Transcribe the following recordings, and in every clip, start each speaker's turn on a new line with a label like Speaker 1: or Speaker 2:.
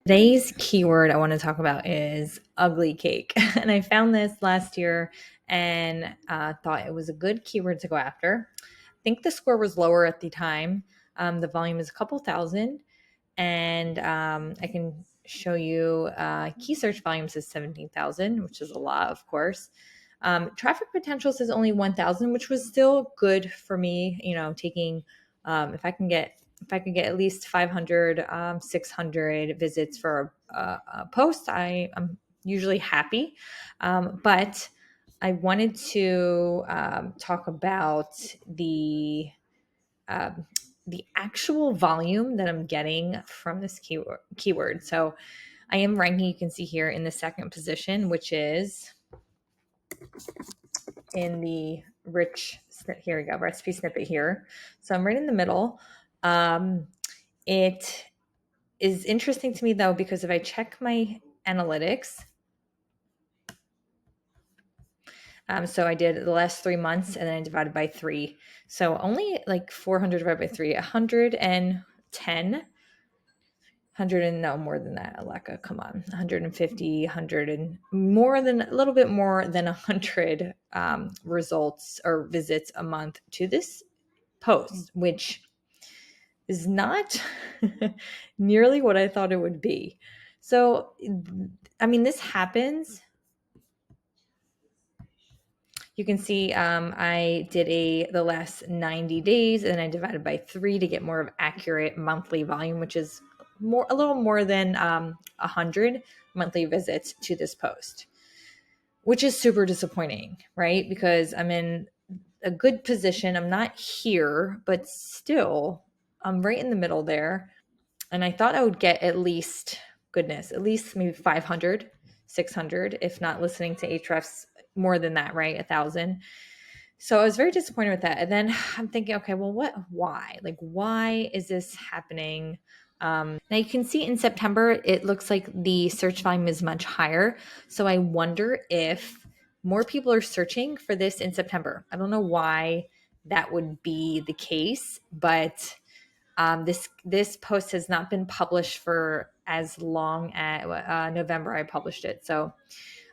Speaker 1: Today's keyword I want to talk about is ugly cake. And I found this last year and thought it was a good keyword to go after. I think the score was lower at the time. The volume is a couple thousand, and I can show you key search volume says 17,000, which is a lot, of course. Traffic potential says only 1,000, which was still good for me. You know, taking if I could get at least 500, 600 visits for a post, I'm usually happy. But I wanted to talk about um, the actual volume that I'm getting from this keyword. So I am ranking, you can see here, in the second position, which is in the here we go, recipe snippet here. So I'm right in the middle. It is interesting to me though, because if I check my analytics, so I did the last 3 months and then I divided by 3. So only like 400 divided by 3, 110, 100 and no more than that. Aleka, come on, 150, 100 and more than a little bit more than 100 results or visits a month to this post, which is not nearly what I thought it would be. So, I mean, this happens. You can see I did the last 90 days and I divided by 3 to get more of accurate monthly volume, which is a little more than 100 monthly visits to this post, which is super disappointing, right? Because I'm in a good position. I'm not here, but still I'm right in the middle there. And I thought I would get at least maybe 500, 600, if not listening to Ahrefs more than that, right? 1,000. So I was very disappointed with that. And then I'm thinking, okay, well, why? Like, why is this happening? Now you can see in September, it looks like the search volume is much higher. So I wonder if more people are searching for this in September. I don't know why that would be the case, but this post has not been published for as long as November I published it. So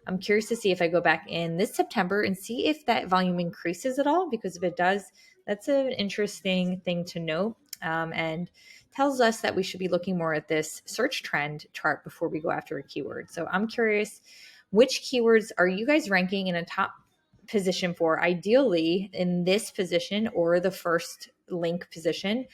Speaker 1: I'm curious to see if I go back in this September and see if that volume increases at all, because if it does, that's an interesting thing to note, and tells us that we should be looking more at this search trend chart before we go after a keyword. So I'm curious, which keywords are you guys ranking in a top position for, ideally in this position or the first link position?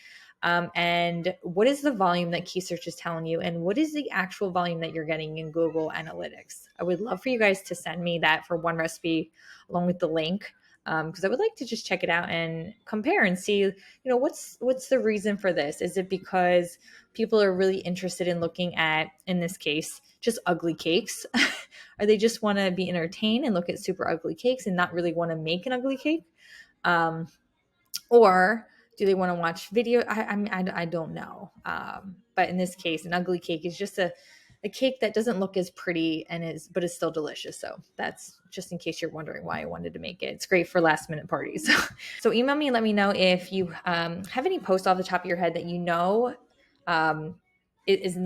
Speaker 1: And what is the volume that Keysearch is telling you? And what is the actual volume that you're getting in Google Analytics? I would love for you guys to send me that for one recipe along with the link, because I would like to just check it out and compare and see, what's the reason for this? Is it because people are really interested in looking at, in this case, just ugly cakes? Or they just want to be entertained and look at super ugly cakes and not really want to make an ugly cake? Or do they want to watch video? I don't know. But in this case, an ugly cake is just a cake that doesn't look as pretty but is still delicious. So that's just in case you're wondering why I wanted to make it. It's great for last minute parties. So email me and let me know if you have any posts off the top of your head that it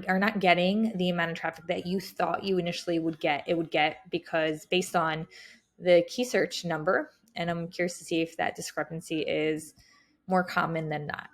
Speaker 1: are not getting the amount of traffic that you thought you initially would get. It would get because based on the key search number. And I'm curious to see if that discrepancy is more common than not.